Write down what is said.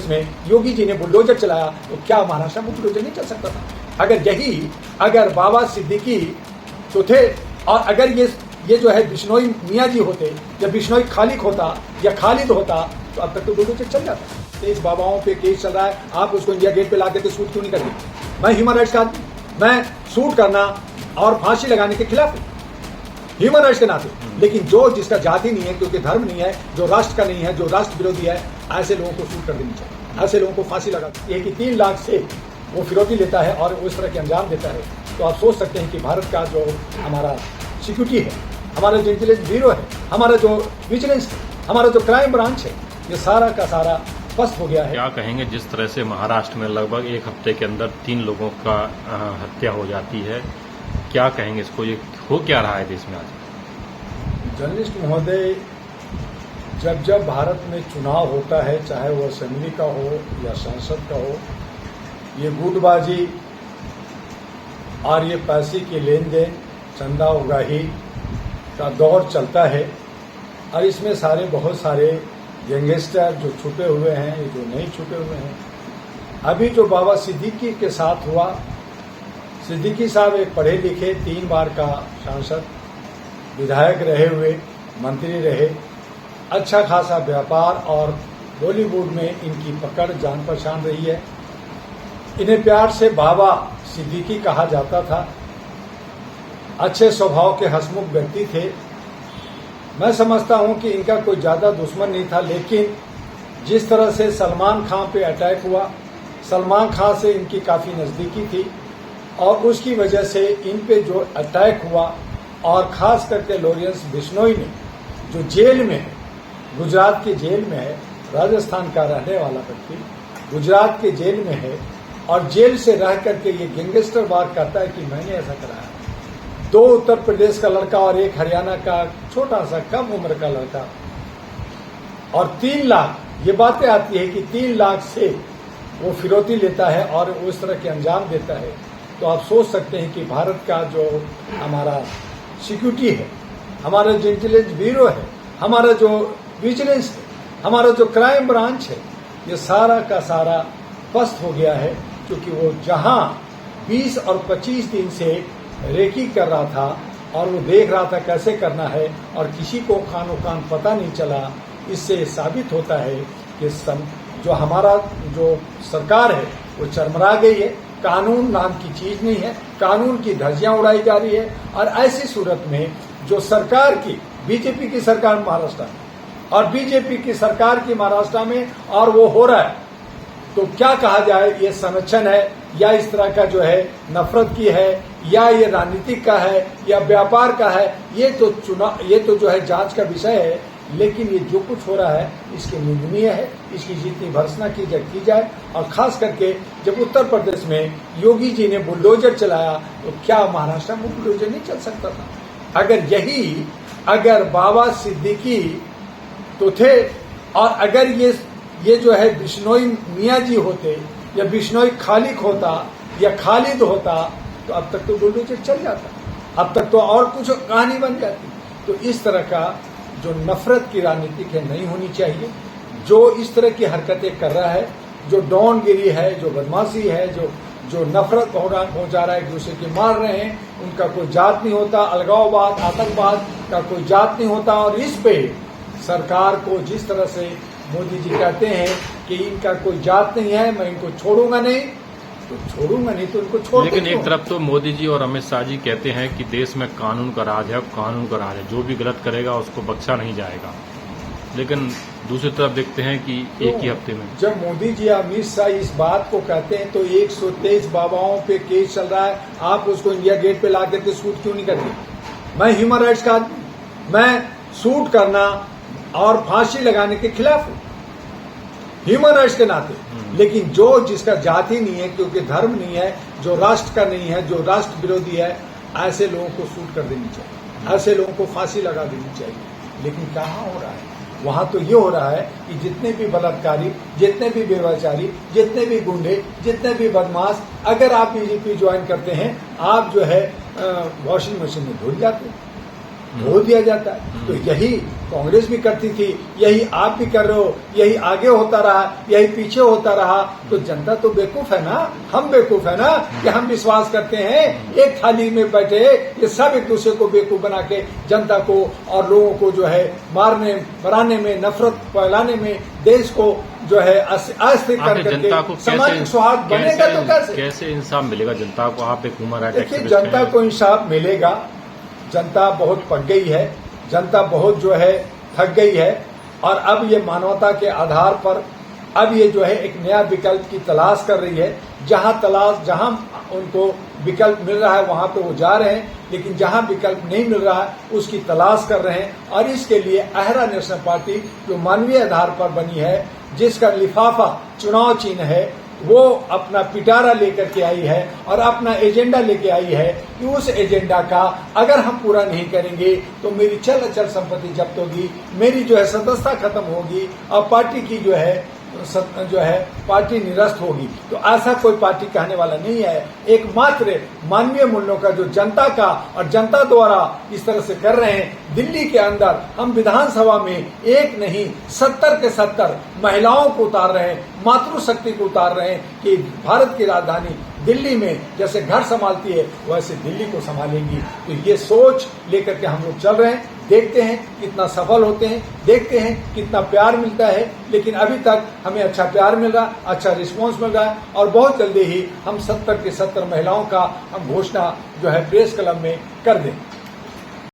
प्रदेश में योगी जी ने बुलडोजर चलाया तो क्या महाराष्ट्र में बुलडोजर नहीं चल सकता था? अगर बाबा सिद्दीकी तो थे, और अगर ये जो है बिश्नोई मियाँ जी होते या बिश्नोई खालिद होता या खालिद होता तो अब तक तो बुलडोजर चल जाता। तेज बाबाओं पे केस चल रहा है, आप उसको इंडिया गेट पे ला के शूट क्यों नहीं करते? मैं ह्यूमन राइट्स का आदमी, मैं शूट करना और फांसी लगाने के खिलाफ हूँ ह्यूमन राइट्स के नाते। लेकिन जो जिसका जाति नहीं है, क्योंकि धर्म नहीं है, जो राष्ट्र का नहीं है, जो राष्ट्र विरोधी है, ऐसे लोगों को शूट कर देनी चाहिए, ऐसे लोगों को फांसी लगा। ये कि 3 लाख से वो फिरौती लेता है और उस तरह के अंजाम देता है, तो आप सोच सकते हैं कि भारत का जो हमारा सिक्योरिटी है, हमारा जो इंटेलिजेंस ब्यूरो है, हमारा जो विजिलेंस है, हमारा जो क्राइम ब्रांच है, ये सारा का सारा पस्त हो गया है। क्या कहेंगे जिस तरह से महाराष्ट्र में लगभग 1 हफ्ते के अंदर 3 लोगों का हत्या हो जाती है, क्या कहेंगे इसको? ये हो क्या रहा है देश में आज? जर्नलिस्ट महोदय, जब भारत में चुनाव होता है, चाहे वो असेंबली का हो या संसद का हो, ये गुटबाजी और ये पैसे के लेन देन, चंदा उगाही का दौर चलता है। और इसमें बहुत सारे गैंगस्टर जो छुपे हुए हैं, जो नहीं छुपे हुए हैं। अभी जो बाबा सिद्दीकी के साथ हुआ, सिद्दीकी साहब एक पढ़े लिखे 3 बार का सांसद, विधायक रहे हुए, मंत्री रहे, अच्छा खासा व्यापार और बॉलीवुड में इनकी पकड़ जान पहचान रही है। इन्हें प्यार से बाबा सिद्दीकी कहा जाता था। अच्छे स्वभाव के हंसमुख व्यक्ति थे। मैं समझता हूं कि इनका कोई ज्यादा दुश्मन नहीं था, लेकिन जिस तरह से सलमान खान पे अटैक हुआ, सलमान खान से इनकी काफी नजदीकी थी और उसकी वजह से इन पे जो अटैक हुआ, और खास करके लॉरेंस बिश्नोई ने, जो जेल में है, गुजरात के जेल में है, राजस्थान का रहने वाला व्यक्ति गुजरात के जेल में है, और जेल से रह करके ये गैंगस्टर वार करता है कि मैंने ऐसा कराया। 2 उत्तर प्रदेश का लड़का और 1 हरियाणा का छोटा सा कम उम्र का लड़का, और 3 लाख, ये बातें आती है कि 3 लाख से वो फिरौती लेता है और उस तरह के अंजाम देता है, तो आप सोच सकते हैं कि भारत का जो हमारा सिक्योरिटी है, हमारा जो इंटेलिजेंस ब्यूरो है, हमारा जो विजिलेंस है, हमारा जो क्राइम ब्रांच है, ये सारा का सारा पस्त हो गया है। क्योंकि वो जहां 20 और 25 दिन से रेकी कर रहा था और वो देख रहा था कैसे करना है, और किसी को खानो कान पता नहीं चला। इससे साबित होता है कि जो हमारा जो सरकार है वो चरमरा गई है। कानून नाम की चीज नहीं है, कानून की धज्जियां उड़ाई जा रही है। और ऐसी सूरत में जो सरकार की, बीजेपी की सरकार महाराष्ट्र में, और बीजेपी की सरकार की महाराष्ट्र में, और वो हो रहा है, तो क्या कहा जाए, ये संरक्षण है या इस तरह का जो है नफरत की है, या ये राजनीतिक का है या व्यापार का है, ये तो जो है जांच का विषय है। लेकिन ये जो कुछ हो रहा है इसके निंदनीय है। इसकी जितनी भर्त्सना की जाए, और खास करके जब उत्तर प्रदेश में योगी जी ने बुलडोजर चलाया तो क्या महाराष्ट्र में बुलडोजर नहीं चल सकता था? अगर बाबा सिद्दीकी तो थे, और अगर ये जो है बिश्नोई मियाँ जी होते या बिश्नोई खालिद होता या खालिद होता तो अब तक तो बुलडोजर चल जाता, अब तक तो और कुछ कहानी बन जाती। तो इस तरह का जो नफरत की राजनीति है नहीं होनी चाहिए। जो इस तरह की हरकतें कर रहा है, जो डॉनगिरी है, जो बदमाशी है, जो नफरत पहुंचा रहा है, एक दूसरे की मार रहे हैं, उनका कोई जात नहीं होता। अलगाववाद, आतंकवाद का कोई जात नहीं होता। और इस पे सरकार को जिस तरह से मोदी जी कहते हैं कि इनका कोई जात नहीं है, मैं इनको छोड़ूंगा नहीं, तो छोड़ूंगा नहीं तो इनको छोड़। लेकिन एक तरफ तो मोदी जी और अमित शाह जी कहते हैं कि देश में कानून का राज है, कानून का राज है, जो भी गलत करेगा उसको बख्शा नहीं जाएगा। लेकिन दूसरी तरफ देखते हैं कि एक ही हफ्ते में जब मोदी जी अमित शाह इस बात को कहते हैं तो 123 बाबाओं पे केस चल रहा है, आप उसको इंडिया गेट पे ला करके शूट क्यों नहीं करते? मैं ह्यूमन राइट्स का आदमी, मैं शूट करना और फांसी लगाने के खिलाफ हूँ ह्यूमन राइट्स के नाते। लेकिन जो जिसका जाति नहीं है, क्योंकि धर्म नहीं है, जो राष्ट्र का नहीं है, जो राष्ट्र विरोधी है, ऐसे लोगों को शूट कर देनी चाहिए, ऐसे लोगों को फांसी लगा देनी चाहिए। लेकिन कहाँ हो रहा है? वहां तो ये हो रहा है कि जितने भी बलात्कारी, जितने भी व्यभिचारी, जितने भी गुंडे, जितने भी बदमाश, अगर आप बीजेपी ज्वाइन करते हैं, आप जो है वॉशिंग मशीन में धुल जाते हैं। धो दिया जाता है। तो यही कांग्रेस भी करती थी, यही आप भी कर रहे हो, यही आगे होता रहा, यही पीछे होता रहा। तो जनता तो बेवकूफ है ना, हम बेवकूफ है ना कि हम विश्वास करते हैं एक थाली में बैठे ये सब एक दूसरे को बेवकूफ बना के जनता को और लोगों को जो है मारने मराने में, नफरत फैलाने में, देश को जो है अस्थिर कर करके सामाजिक सौहार्द बनेगा। तो कैसे इंसाफ मिलेगा जनता को? आप एक ह्यूमन राइट देखिए, जनता को इंसाफ मिलेगा। जनता बहुत पक गई है, जनता बहुत जो है थक गई है और अब ये मानवता के आधार पर अब ये जो है एक नया विकल्प की तलाश कर रही है। जहां उनको विकल्प मिल रहा है वहां पे वो जा रहे हैं, लेकिन जहां विकल्प नहीं मिल रहा है उसकी तलाश कर रहे हैं। और इसके लिए अहरा नेशनल पार्टी जो मानवीय आधार पर बनी है, जिसका लिफाफा चुनाव चिन्ह है, वो अपना पिटारा लेकर के आई है और अपना एजेंडा लेके आई है कि उस एजेंडा का अगर हम पूरा नहीं करेंगे तो मेरी चल अचल संपत्ति जब्त होगी, मेरी जो है सदस्यता खत्म होगी और पार्टी की जो है पार्टी निरस्त होगी। तो ऐसा कोई पार्टी कहने वाला नहीं है। एकमात्र मानवीय मूल्यों का जो जनता का और जनता द्वारा इस तरह से कर रहे हैं। दिल्ली के अंदर हम विधानसभा में एक नहीं 70 के 70 महिलाओं को उतार रहे हैं, मातृशक्ति को उतार रहे हैं कि भारत की राजधानी दिल्ली में जैसे घर संभालती है वैसे दिल्ली को संभालेंगी। तो ये सोच लेकर के हम लोग चल रहे हैं। देखते हैं कितना सफल होते हैं, देखते हैं कितना प्यार मिलता है। लेकिन अभी तक हमें अच्छा प्यार मिल रहा, अच्छा रिस्पांस मिल रहा है और बहुत जल्दी ही हम 70 की 70 महिलाओं का हम घोषणा जो है प्रेस क्लब में कर दें।